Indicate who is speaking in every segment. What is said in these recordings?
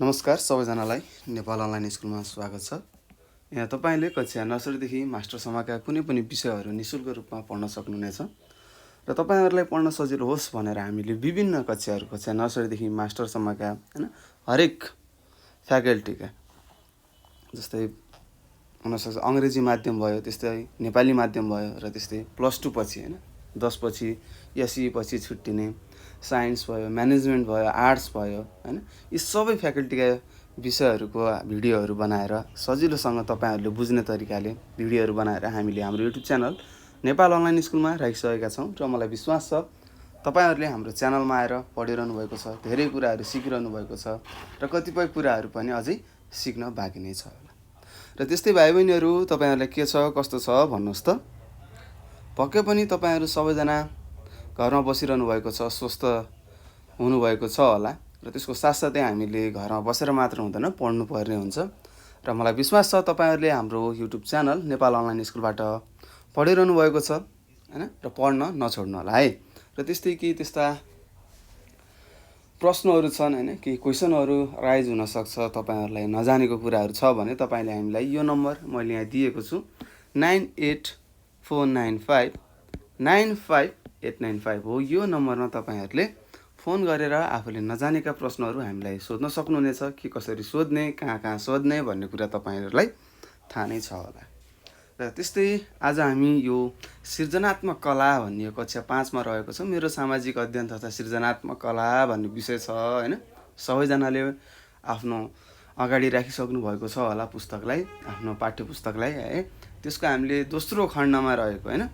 Speaker 1: नमस्कार सबैजनालाई नेपाल अनलाइन स्कुलमा स्वागत छ। यहाँ तपाईले कक्षा नर्सरीदेखि मास्टरसम्मका कुनै पनि विषयहरू निशुल्क रूपमा पढ्न सक्नुहुनेछ र तपाईहरुलाई पढ्न सजिलो होस् भनेर हामीले विभिन्न कक्षाहरू कक्षा नर्सरीदेखि मास्टरसम्मका हैन हरेक फ्याकल्टीका जस्तै हुनसक्छ अंग्रेजी माध्यम भयो, त्यस्तै नेपाली माध्यम भयो र त्यस्तै प्लस 2 पछि हैन 10 पछि एसई पछि छुट्टिने साइन्स भयो, म्यानेजमेन्ट भयो, आर्ट्स भयो हैन यी सबै फ्याकल्टीका विषयहरूको भिडियोहरू बनाएर सजिलोसँग तपाईहरुले बुझ्ने तरिकाले भिडियोहरू बनाएर हामीले हाम्रो युट्युब च्यानल नेपाल अनलाइन स्कुलमा राखिसकेका छौं र मलाई विश्वास छ तपाईहरुले हाम्रो च्यानलमा आएर पढिरहनु भएको छ, धेरै कुराहरू सिकिरहनु भएको छ र कतिपय कुराहरू पनि अझै सिक्न बाँकी नै छ होला। र त्यस्तै भाइबहिनीहरू तपाईहरुलाई के छ कस्तो छ भन्नुस् त। पक्कै पनि तपाईहरु सबैजना घरमा बसिरहनु भएको छ, स्वस्थ हुनु भएको छ होला र त्यसको साथसाथै हामीले घरमा बसेर मात्र हुँदैन पढ्नु पर्ने हुन्छ र मलाई विश्वास छ तपाईहरुले हाम्रो युट्युब च्यानल नेपाल अनलाइन स्कुलबाट पढिरहनु भएको छ हैन र पढ्न नछोड्नु होला है। र त्यस्तै के त्यस्ता प्रश्नहरू छन् हैन के क्वेशनहरू राइज हुन सक्छ, तपाईहरुलाई नजानेको कुराहरू छ भने तपाईले हामीलाई यो नम्बर मैले यहाँ दिएको छु 9849595895 हो। यो नम्बरमा तपाईहरुले फोन गरेर आफूले नजानेका प्रश्नहरू हामीलाई सोध्न सक्नुहुनेछ। के कसरी सोध्ने, कहाँ सोध्ने भन्ने कुरा तपाईहरुलाई थाहा नै छ होला। र त्यस्तै आज हामी यो सृजनात्मक कला भन्ने कक्षा 5 मा रहेको छ। मेरो सामाजिक अध्ययन तथा सृजनात्मक कला भन्ने विषय छ हैन। सबैजनाले आफ्नो अगाडि राखिसक्नु भएको छ होला पुस्तकलाई, आफ्नो पाठ्य पुस्तकलाई है। त्यसको हामीले दोस्रो खण्डमा रहेको हैन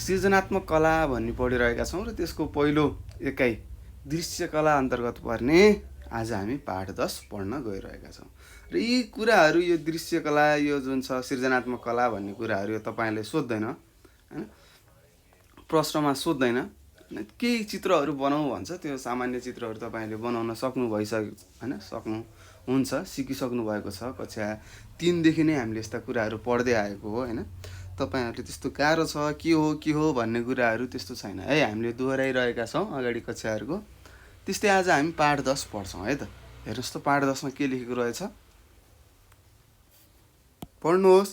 Speaker 1: सृजनात्मक कला भन्ने पढिरहेका छौं र त्यसको पहिलो एकाइ दृश्य कला अन्तर्गत पर्ने आज हामी पाठ 10 पढ्न गइरहेका छौं। र यी कुराहरू यो दृश्य कला यो जुन छ सृजनात्मक कला भन्ने कुराहरू यो तपाईले सोध्दैन हैन, प्रश्नमा सोध्दैन हैन। केही चित्रहरू बनाऊ भन्छ, त्यो सामान्य चित्रहरू तपाईले बनाउन सक्नु भइसक्यो हैन, सक्नु हुन्छ, सिकिसक्नु भएको छ। कक्षा 3 देखि नै हामीले यस्ता कुराहरू पढ्दै आएको हो हैन। तपाईहरुले त्यस्तो गाह्रो छ के हो भन्ने कुराहरू त्यस्तो छैन है, हामीले दोहोर्याइरहेका छौं अगाडि कक्षाहरुको। त्यस्तै आज हामी पाठ 10 पढ्छौं है त। हेर्नुस् त पाठ 10 मा के लेखेको रहेछ पढ्नुहोस्।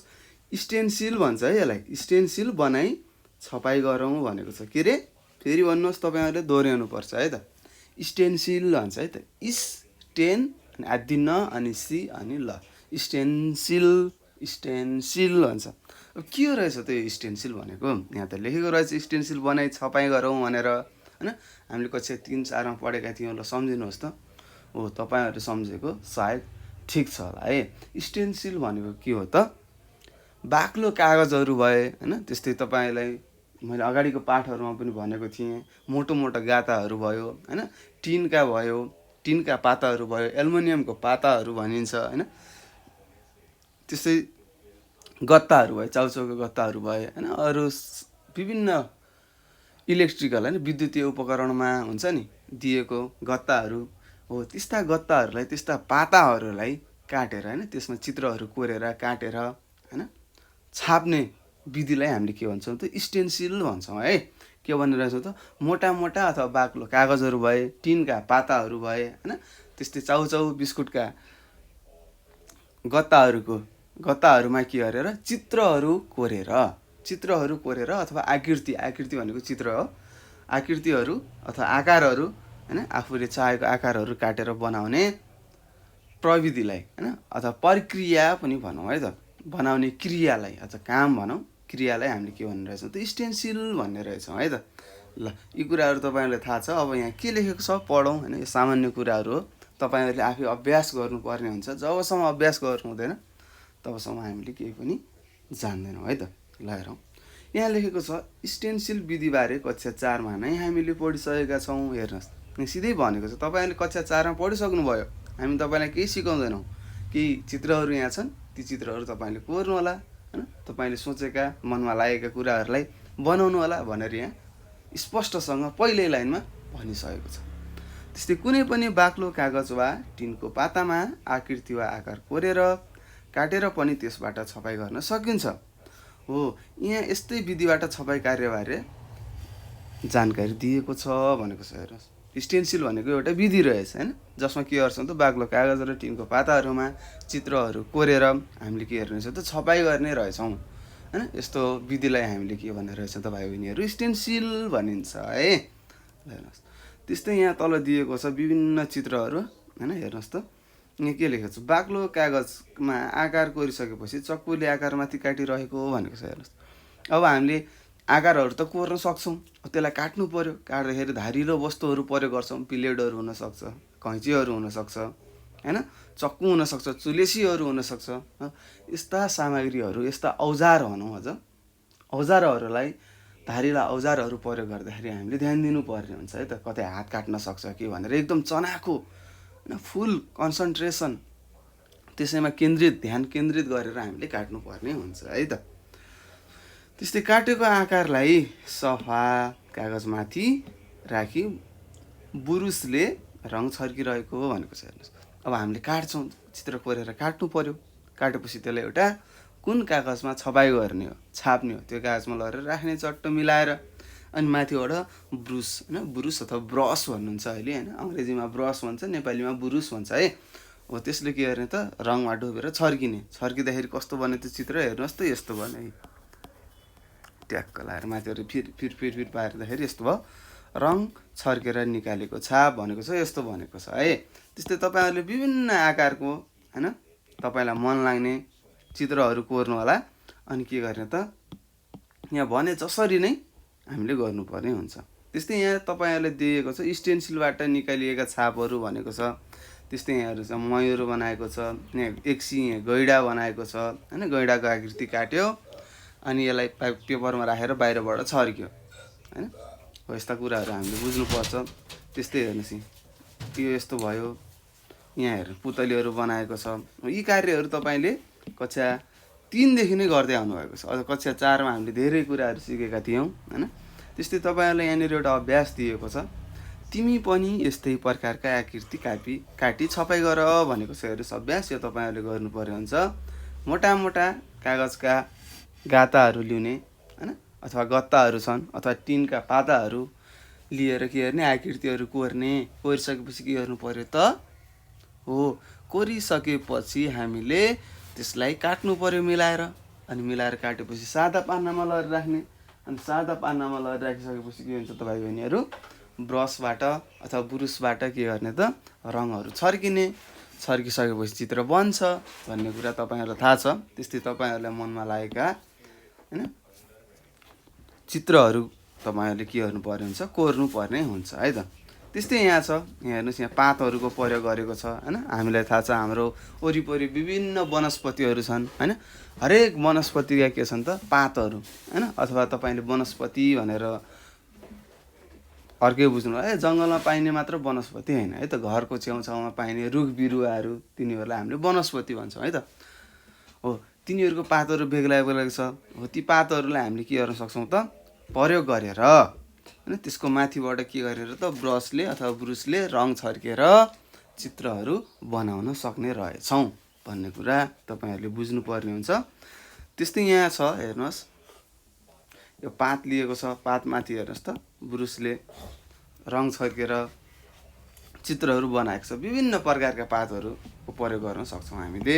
Speaker 1: स्टेन्सिल भन्छ है यसलाई, स्टेन्सिल बनाई छपाई गरौँ भनेको छ। के रे फेरि भन्नुहोस्, तपाईहरुले दोहोर्याउनु पर्छ है त। स्टेन्सिल भन्छ है त, स्टेन अनि आदि न अनि सी अनि ल, स्टेन्सिल स्टेन्सिल भन्छ। अब के रहेछ त यो स्टेन्सिल भनेको, यहाँ त लेखेको रहेछ स्टेन्सिल बनाई छपाई गरौँ भनेर हैन। हामीले कक्षा 3 4 मा पढेका थियौं ल, सम्झिनुहोस् त। हो तपाईहरुले सम्झेको सायद ठीक छ होला है। स्टेन्सिल भनेको के हो त, बाक्लो कागजहरू भए हैन, त्यस्तै तपाईलाई मैले अगाडिको पाठहरुमा पनि भनेको थिएँ, मोटो मोटो गाताहरू भयो हैन, टिनका भयो, टिनका पाताहरू भयो, एल्युमिनियमको पाताहरू भनिन्छ हैन। त्यस्तै गत्ताहरू भयो, चाउचाउको गत्ताहरू भयो हैन, अरु विभिन्न इलेक्ट्रिकल हैन विद्युतीय उपकरणमा हुन्छ नि दिएको गत्ताहरू हो। त्यस्ता गत्ताहरूलाई, त्यस्ता पाताहरूलाई काटेर हैन, त्यसमा चित्रहरू कोरेर काटेर हैन छाप्ने विधिलाई हामीले के भन्छौं त स्टेन्सिल भन्छौं है। के भनिरहेछौं त, मोटा मोटा अथवा बाक्लो कागजहरू भए, टिनका पाताहरू भए हैन, त्यस्तै चाउचाउ बिस्कुटका गत्ताहरूमा के गरेर चित्रहरू कोरेर अथवा आकृति भनेको चित्र हो, आकृतिहरू अथवा आकारहरू हैन, आफूले चाहेको आकारहरू काटेर बनाउने प्रविधिलाई हैन अथवा प्रक्रिया पनि भनौं है त, बनाउने क्रियालाई अथवा काम भनौं, क्रियालाई हामीले के भनिरहेछौं त स्टेन्सिल भन्ने रहेछौं है त। ल यी कुराहरू तपाईहरुलाई थाहा छ। अब यहाँ के लेखेको छ पढौं हैन। यो सामान्य कुराहरू हो, तपाईहरुले आफै अभ्यास गर्नुपर्ने हुन्छ। जबसम्म अभ्यास गर्नु हुँदैन तबसम्म हामीले केही पनि जान्दैनौं है त। ल हेरौं, यहाँ लेखेको छ स्टेन्सिल विधिबारे कक्षा 4 मा नै हामीले पढिसकेका छौं। हेर्नुस् सिधै भनेको छ, तपाईहरुले कक्षा 4 मा पढिसक्नु भयो, हामी तपाईलाई केही सिकाउँदैनौं। केही चित्रहरू यहाँ छन्, ती चित्रहरू तपाईले कोर्नु होला हैन, तपाईले सोचेका मनमा लागेका कुराहरूलाई बनाउनु होला भनेर यहाँ स्पष्टसँग पहिलो लाइनमा भनिसकेको छ। त्यस्तै कुनै पनि बाक्लो कागज वा टिनको पातामा आकृति वा आकार कोरेर काटेर पनि त्यसबाट छपाई गर्न सकिन्छ। हो यहाँ यस्तै विधिबाट छपाई कार्यबारे जानकारी दिएको छ भनेको छ। हेर्नुस् स्टेन्सिल भनेको एउटा विधि रहेछ हैन, जसमा के गर्छौँ त बाक्लो कागज र टिनको पाताहरूमा चित्रहरू कोरेर हामीले के गर्ने रहेछ त छपाई गर्ने रहेछौँ हैन। यस्तो विधिलाई हामीले के भन्ने रहेछ त भाइ बहिनीहरू स्टेन्सिल भनिन्छ है। हेर्नुहोस् त्यस्तै यहाँ तल दिएको छ विभिन्न चित्रहरू हैन। हेर्नुहोस् त यहाँ के लेखेको छ बाक्लो कागजमा आकार कोरिसकेपछि चक्कुले आकारमाथि काटिरहेको भनेको छ। हेर्नुहोस् अब हामीले आकारहरू त कोर्न सक्छौँ, त्यसलाई काट्नु पर्यो। काट्दाखेरि धारिलो वस्तुहरू प्रयोग गर्छौँ, ब्लेडहरू हुनसक्छ, कैँचीहरू हुनसक्छ हैन, चक्कु हुनसक्छ, चुलेसीहरू हुनसक्छ। यस्ता सामग्रीहरू यस्ता औजार भनौँ अझ औजारहरूलाई धारिला औजारहरू प्रयोग गर्दाखेरि हामीले ध्यान दिनुपर्ने हुन्छ है त। कतै हात काट्न सक्छ कि भनेर एकदम चनाखो हैन फुल कन्सन्ट्रेसन त्यसैमा ध्यान केन्द्रित गरेर हामीले काट्नुपर्ने हुन्छ है त। त्यस्तै काटेको आकारलाई सफा कागजमाथि राखी बुरुसले रङ छर्किरहेको भनेको छ। हेर्नुहोस् अब हामीले काट्छौँ, चित्र कोरेर काट्नु पर्यो। काटेपछि त्यसलाई एउटा कुन कागजमा छपाई गर्ने हो, छाप्ने हो, त्यो कागजमा लगेर राख्ने चट्ट मिलाएर। अनि माथिबाट ब्रुस हैन, बुरुस अथवा ब्रस भन्नुहुन्छ अहिले हैन, अङ्ग्रेजीमा ब्रस भन्छ, नेपालीमा बुरुस भन्छ है। हो त्यसले के गर्ने त रङमा डुबेर छर्किने। छर्किँदाखेरि कस्तो बन्यो त्यो चित्र हेर्नुहोस् त यस्तो बन्यो, ट्याक्क लाएर माथिबाट फिर पार्दाखेरि यस्तो भयो, रङ छर्केर निकालेको छाप भनेको छ, यस्तो भनेको छ है। त्यस्तै तपाईँहरूले विभिन्न आकारको हैन तपाईँलाई मन लाग्ने चित्रहरू कोर्नु होला। अनि के गर्ने त यहाँ भने जसरी नै हामीले गर्नुपर्ने हुन्छ। त्यस्तै यहाँ तपाईँहरूले दिएको छ स्टेन्सिलबाट निकालिएका छापहरू भनेको छ। त्यस्तै यहाँहरू छ मयूर बनाएको छ, यहाँ एकसिङे गैडा बनाएको छ हैन, गैडाको आकृति काट्यो अनि यसलाई पेपरमा राखेर बाहिरबाट छर्क्यो हैन। हो यस्ता कुराहरू हामीले बुझ्नुपर्छ। त्यस्तै हेर्नुहोस् यो यस्तो भयो, यहाँ हेर्नु पुतलीहरू बनाएको छ। यी कार्यहरू तपाईँले कक्षा 3 देखि नै गर्दै आउनुभएको छ। अझ कक्षा 4 मा हामीले धेरै कुराहरू सिकेका थियौँ हैन। त्यस्तै तपाईँहरूलाई यहाँनिर एउटा अभ्यास दिएको छ, तिमी पनि यस्तै प्रकारका आकृति काटी छपाई गर भनेको छ। हेर्नुहोस् अभ्यास यो तपाईँहरूले गर्नुपर्ने हुन्छ। मोटा मोटा कागजका गाताहरू लिउने हैन, अथवा गत्ताहरू छन् अथवा टिनका पाताहरू लिएर के गर्ने आकृतिहरू कोर्ने। कोरिसकेपछि के गर्नु पर्यो त हो कोरिसकेपछि हामीले त्यसलाई काट्नु पर्यो मिलाएर। अनि मिलाएर काटेपछि सादा पान्नामा लगेर राख्ने। अनि सादा पान्नामा लगेर राखिसकेपछि के हुन्छ त भाइ बहिनीहरू ब्रसबाट अथवा बुरुसबाट के गर्ने त रङहरू छर्किने। छर्किसकेपछि चित्र बन्छ भन्ने कुरा तपाईँहरूलाई थाहा छ। त्यस्तै तपाईँहरूलाई मनमा लागेका हैन चित्रहरू तपाईँहरूले के गर्नुपर्ने हुन्छ कोर्नु पर्ने हुन्छ है त। त्यस्तै यहाँ छ, यहाँ हेर्नुहोस् यहाँ पातहरूको प्रयोग गरेको छ हैन। हामीलाई थाहा छ हाम्रो वरिपरि विभिन्न वनस्पतिहरू छन् हैन। हरेक वनस्पतिका के छन् त पातहरू हैन, अथवा तपाईँले वनस्पति भनेर अर्कै बुझ्नु जङ्गलमा पाइने मात्र वनस्पति होइन है त, घरको छेउछाउमा पाइने रुख बिरुवाहरू तिनीहरूलाई हामीले वनस्पति भन्छौँ है त। हो तिनीहरूको पातहरू बेग्ला छ। हो ती पातहरूलाई हामीले के गर्न सक्छौँ त प्रयोग गरेर हैन त्यसको माथिबाट के गरेर त ब्रसले अथवा ब्रुसले रङ छर्केर चित्रहरू बनाउन सक्ने रहेछौँ भन्ने कुरा तपाईँहरूले बुझ्नुपर्ने हुन्छ। त्यस्तै यहाँ छ हेर्नुहोस् यो पात लिएको छ, पातमाथि हेर्नुहोस् त ब्रुसले रङ छर्केर चित्रहरू बनाएको छ। विभिन्न प्रकारका पातहरूको प्रयोग गर्न सक्छौँ हामीले।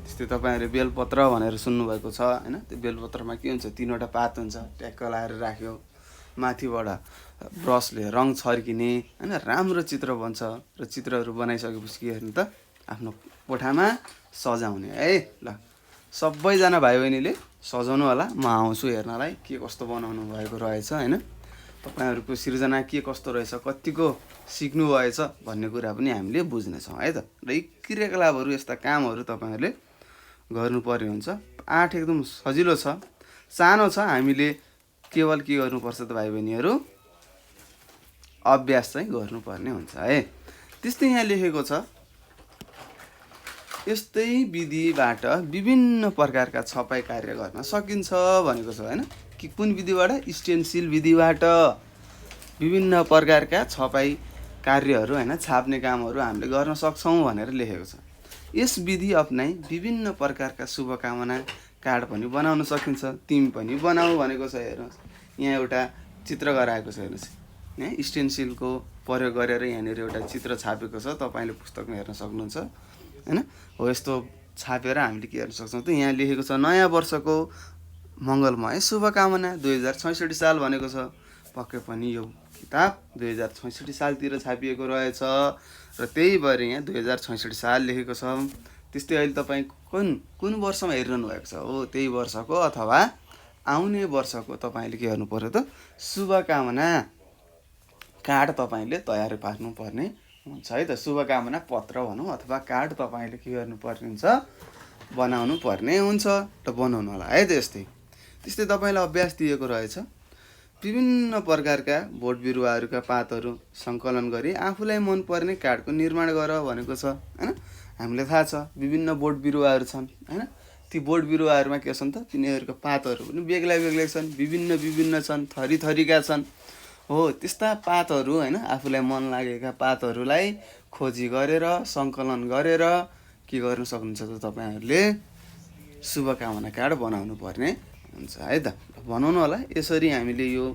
Speaker 1: त्यस्तै तपाईँहरूले बेलपत्र भनेर सुन्नुभएको छ हैन। त्यो बेलपत्रमा के हुन्छ 3वटा पात हुन्छ, ट्याक्क लाएर राख्यो, माथिबाट ब्रसले रङ छर्किने हैन, राम्रो चित्र बन्छ। र चित्रहरू बनाइसकेपछि के गर्ने त आफ्नो कोठामा सजाउने है। ल सबैजना भाइ बहिनीले सजाउनु होला, म आउँछु हेर्नलाई के कस्तो बनाउनु भएको रहेछ हैन। तपाईँहरूको सृजना के कस्तो रहेछ, कतिको सिक्नु भएछ भन्ने कुरा पनि हामीले बुझ्नेछौँ है त। र यी क्रियाकलापहरू यस्ता कामहरू तपाईँहरूले गर्नुपर्ने हुन्छ। पाठ एकदम सजिलो छ, सानो छ। हामीले केवल के गर्नुपर्छ त भाइ बहिनीहरू अभ्यास चाहिँ गर्नुपर्ने हुन्छ है। त्यस्तै यहाँ लेखेको छ यस्तै विधिबाट विभिन्न प्रकारका छपाई कार्य गर्न सकिन्छ भनेको छ हैन। कि कुन विधिबाट स्टेन्सिल विधिबाट विभिन्न प्रकारका छपाई कार्यहरू हैन छाप्ने कामहरू हामीले गर्न सक्छौँ भनेर लेखेको छ। यस विधि अपनाई विभिन्न प्रकारका शुभकामना कार्ड पनि बनाउन सकिन्छ, तिमी पनि बनाऊ भनेको छ। हेर्नुहोस् यहाँ एउटा चित्र गराएको छ हेर्नुहोस्, यहाँ स्टेन्सिलको प्रयोग गरेर यहाँनिर एउटा चित्र छापेको छ, तपाईँले पुस्तकमा हेर्न सक्नुहुन्छ हैन। हो यस्तो छापेर हामीले के गर्न सक्छौँ त यहाँ लेखेको छ नयाँ वर्षको मङ्गलमय शुभकामना 2066 साल भनेको छ। पक्कै पनि यो किताब 2066 सालतिर छापिएको रहेछ र त्यही भएर यहाँ 2066 साल लेखेको छ। त्यस्तै अहिले तपाईँ कुन वर्षमा हेरिरहनु भएको छ हो त्यही वर्षको अथवा आउने वर्षको तपाईँले के गर्नु पर्यो त शुभकामना कार्ड तपाईँले तयार पार्नुपर्ने हुन्छ है त। शुभकामना पत्र भनौँ अथवा कार्ड तपाईँले के गर्नुपर्ने हुन्छ बनाउनु पर्ने हुन्छ र बनाउनु होला है त। त्यस्तै तपाईँलाई अभ्यास दिएको रहेछ विभिन्न प्रकारका बोट बिरुवाहरूका पातहरू सङ्कलन गरी आफूलाई मनपर्ने कार्डको निर्माण गर भनेको छ हैन। हामीलाई थाहा छ विभिन्न बोट बिरुवाहरू छन् हैन। ती बोट बिरुवाहरूमा के छन् त तिनीहरूको पातहरू पनि बेग्ला बेग्लै छन्, विभिन्न छन्, थरी थरीका छन्। हो त्यस्ता पातहरू हैन आफूलाई मन लागेका पातहरूलाई खोजी गरेर सङ्कलन गरेर के गर्न सक्नुहुन्छ त तपाईँहरूले शुभकामना कार्ड बनाउनु पर्ने हुन्छ है त। बनाउनु होला। यसरी हामीले यो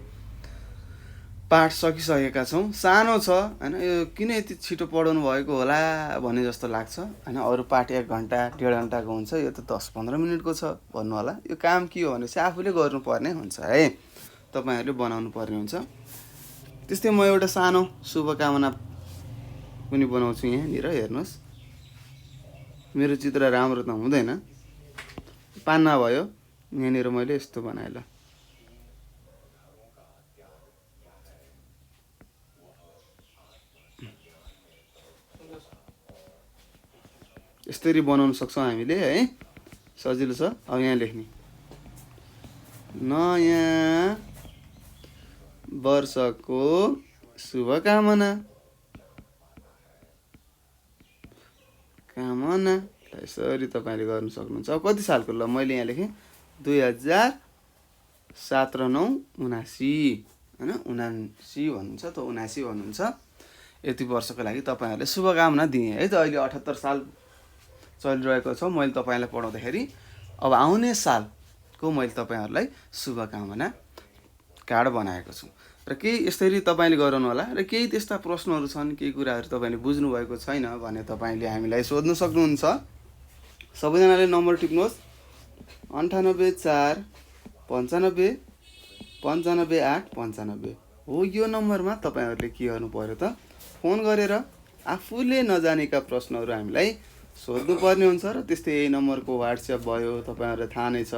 Speaker 1: पाठ सकिसकेका छौँ। सानो छ हैन, यो किन यति छिटो पढाउनु भएको होला भन्ने जस्तो लाग्छ हैन। अरू पाठ 1 घन्टा 1.5 घन्टाको हुन्छ, यो त 10-15 मिनटको छ भन्नु होला। यो काम के हो भने चाहिँ आफूले गर्नुपर्ने हुन्छ है, तपाईँहरूले बनाउनु पर्ने हुन्छ। त्यस्तै म एउटा सानो शुभकामना पनि बनाउँछु यहाँनिर हेर्नुहोस्। मेरो चित्र राम्रो त हुँदैन, पान्ना भयो, यहाँनिर मैले यस्तो बनाएँ ल। यसरी बनाउन सक्छौँ हामीले है, सजिलो छ। अब यहाँ लेख्ने नयाँ वर्षको शुभकामना यसरी तपाईँले गर्नु सक्नुहुन्छ। अब कति सालको ल मैले यहाँ लेखेँ 2007 र 9 79 हैन, 79 भन्नुहुन्छ त 79 भन्नुहुन्छ। यति वर्षको लागि तपाईँहरूले शुभकामना दिएँ है त। अहिले 78 साल चलिरहेको छ मैले तपाईँलाई पढाउँदाखेरि। अब आउने सालको मैले तपाईँहरूलाई शुभकामना कार्ड बनाएको छु र केही यसरी तपाईँले गराउनु होला। र केही त्यस्ता प्रश्नहरू छन्, केही कुराहरू तपाईँले बुझ्नुभएको छैन भने तपाईँले हामीलाई सोध्न सक्नुहुन्छ। सबैजनाले नम्बर टिप्नुहोस् 98 4 95 95 8 95 हो। यो नम्बरमा तपाईँहरूले के गर्नु पर्यो त फोन गरेर आफूले नजानेका प्रश्नहरू हामीलाई सोध्नुपर्ने हुन्छ। र त्यस्तै यही नम्बरको व्हाट्सएप भयो, तपाईँहरूलाई थाहा नै छ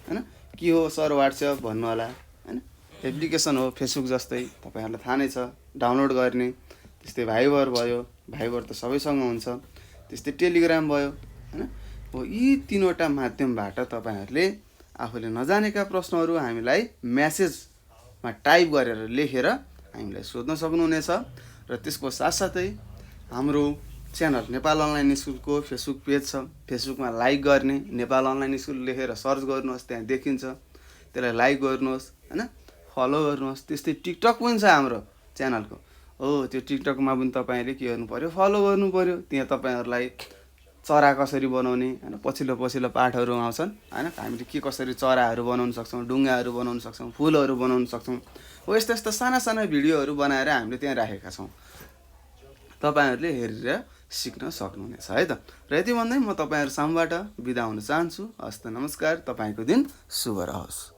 Speaker 1: हैन। के हो सर व्हाट्सएप भन्नु होला हैन। एप्लिकेसन हो फेसबुक जस्तै, तपाईँहरूलाई थाहा नै छ डाउनलोड गर्ने। त्यस्तै भाइबर भयो, भाइबर त सबैसँग हुन्छ। त्यस्तै टेलिग्राम भयो हैन। हो यी 3वटा माध्यमबाट तपाईँहरूले आफूले नजानेका प्रश्नहरू हामीलाई मेसेजमा टाइप गरेर लेखेर हामीलाई सोध्न सक्नुहुनेछ। र त्यसको साथसाथै हाम्रो च्यानल नेपाल अनलाइन स्कुलको फेसबुक पेज छ, फेसबुकमा लाइक गर्ने, नेपाल अनलाइन स्कुल लेखेर सर्च गर्नुहोस्, त्यहाँ देखिन्छ, त्यसलाई लाइक गर्नुहोस् हैन, फलो गर्नुहोस्। त्यस्तै टिकटक पनि छ हाम्रो च्यानलको हो, त्यो टिकटकमा पनि तपाईँले के गर्नु पर्यो फलो गर्नु पर्यो। त्यहाँ तपाईँहरूलाई चरा कसरी बनाउने हैन, पछिल्लो पाठहरू आउँछन् हैन। हामीले के कसरी चराहरू बनाउन सक्छौँ, डुङ्गाहरू बनाउन सक्छौँ, फुलहरू बनाउन सक्छौँ। हो यस्ता साना भिडियोहरू बनाएर हामीले त्यहाँ राखेका छौँ, तपाईँहरूले हेरेर सिक्न सक्नुहुनेछ है त। र यति भन्दै म तपाईँहरू सामूबाट बिदा हुन चाहन्छु। हस्त नमस्कार, तपाईँको दिन शुभ रहोस्।